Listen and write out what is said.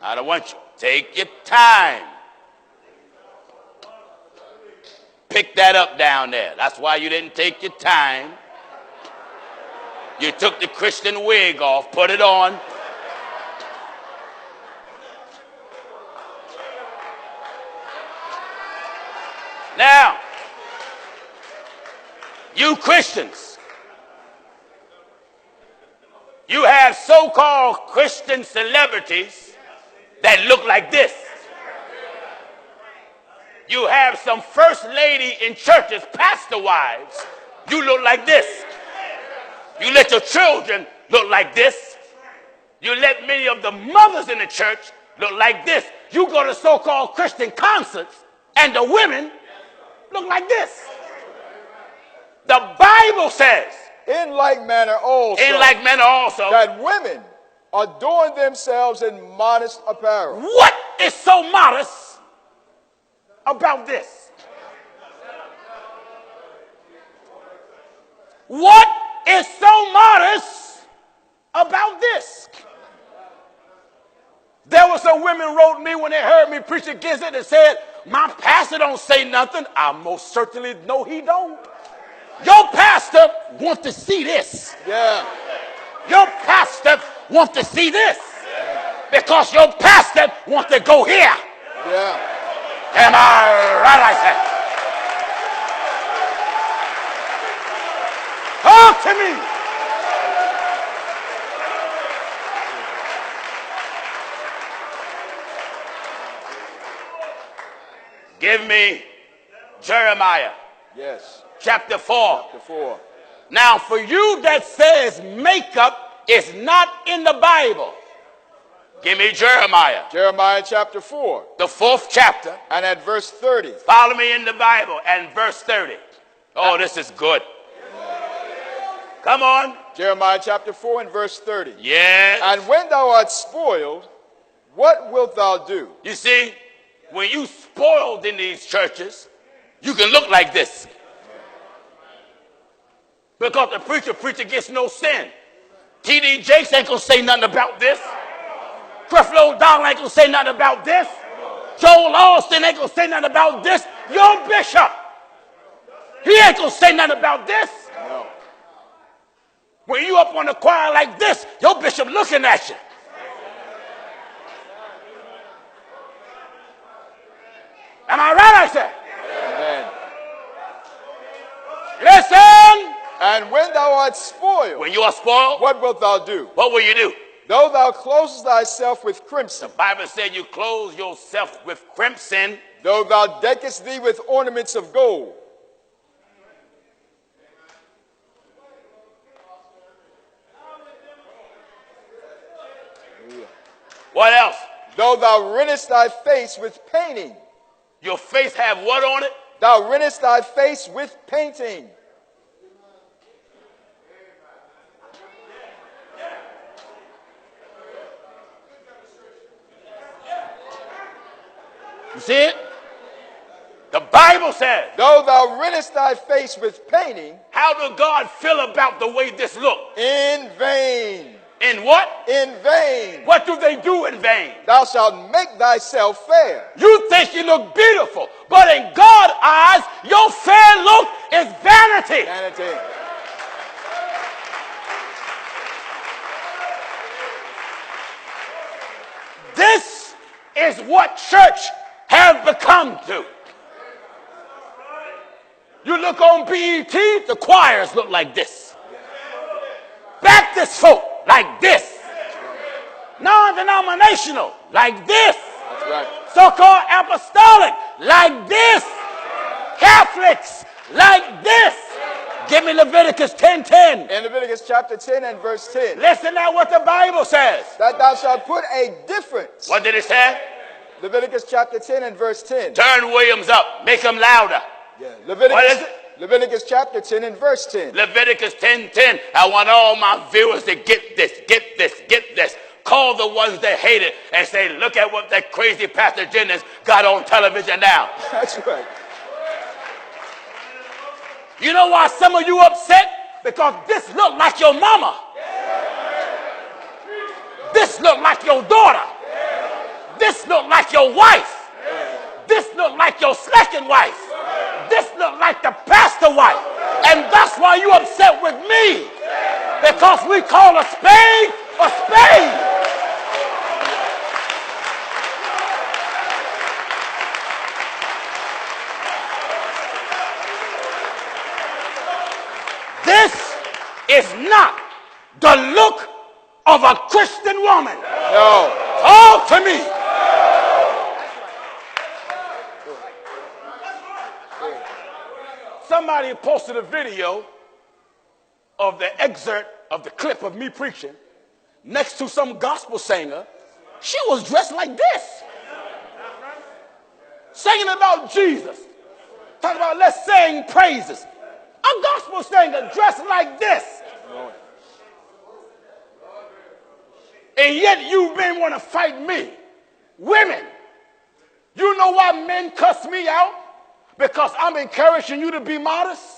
I don't want you. Take your time. Pick that up down there. That's why you didn't take your time. You took the Christian wig off, put it on. Now, you Christians, you have so-called Christian celebrities that look like this. You have some first lady in churches, pastor wives, you look like this. You let your children look like this. You let many of the mothers in the church look like this. You go to so-called Christian concerts and the women look like this. The Bible says, in like manner also, that women adorn themselves in modest apparel. What is so modest about this? What is so modest about this? There were some women wrote me when they heard me preach against it and said, my pastor don't say nothing. I most certainly know he don't. Your pastor wants to see this. Yeah. Your pastor wants to see this. Because your pastor wants to go here. Yeah. Am I right, I said? Talk to me. Give me Jeremiah. Yes. Chapter 4. Chapter 4. Now, for you that says makeup is not in the Bible, give me Jeremiah. Jeremiah chapter 4. The 4th chapter. And at verse 30. Follow me in the Bible and verse 30. Oh, this is good. Come on. Jeremiah chapter 4 and verse 30. Yes. And when thou art spoiled, what wilt thou do? You see, when you spoiled in these churches, you can look like this. Because the preacher against no sin. T.D. Jakes ain't going to say nothing about this. Creflo O'Donnell ain't going to say nothing about this. Joel Austin ain't going to say nothing about this. Your bishop, he ain't going to say nothing about this. No. When you up on the choir like this, your bishop looking at you. Am I right, I said? Amen. Listen. And when thou art spoiled, when you are spoiled, what wilt thou do? What will you do? Though thou closest thyself with crimson. The Bible said you clothe yourself with crimson. Though thou deckest thee with ornaments of gold. What else? Though thou rentest thy face with painting. Your face have what on it? Thou rentest thy face with painting. You see it? The Bible says, though thou rentest thy face with painting. How does God feel about the way this looks? In vain. In what? In vain. What do they do in vain? Thou shalt make thyself fair. You think you look beautiful, but in God's eyes, your fair look is vanity. Vanity. This is what church have become to. You look on BET, the choirs look like this. Baptist folk like this. Non-denominational like this. That's right. So-called apostolic like this. Catholics like this. Give me Leviticus 10:10. In Leviticus chapter 10 and verse 10. Listen now what the Bible says. That thou shalt put a difference. What did it say? Leviticus chapter 10 and verse 10. Turn Williams up. Make him louder. Yeah. What is it? Leviticus chapter 10 and verse 10. Leviticus 10:10. I want all my viewers to get this, get this, get this. Call the ones that hate it and say, look at what that crazy Pastor Jennings got on television now. That's right. You know why some of you upset? Because this look like your mama. This look like your daughter. your wife. This look like your second wife. This look like the pastor wife. And that's why you upset with me. Because we call a spade a spade. This is not the look of a Christian woman. No. Talk to me. Somebody posted a video of the excerpt of the clip of me preaching next to some gospel singer. She was dressed like this, singing about Jesus, talking about let's sing praises. A gospel singer dressed like this. And yet you men want to fight me. Women, you know why men cuss me out? Because I'm encouraging you to be modest.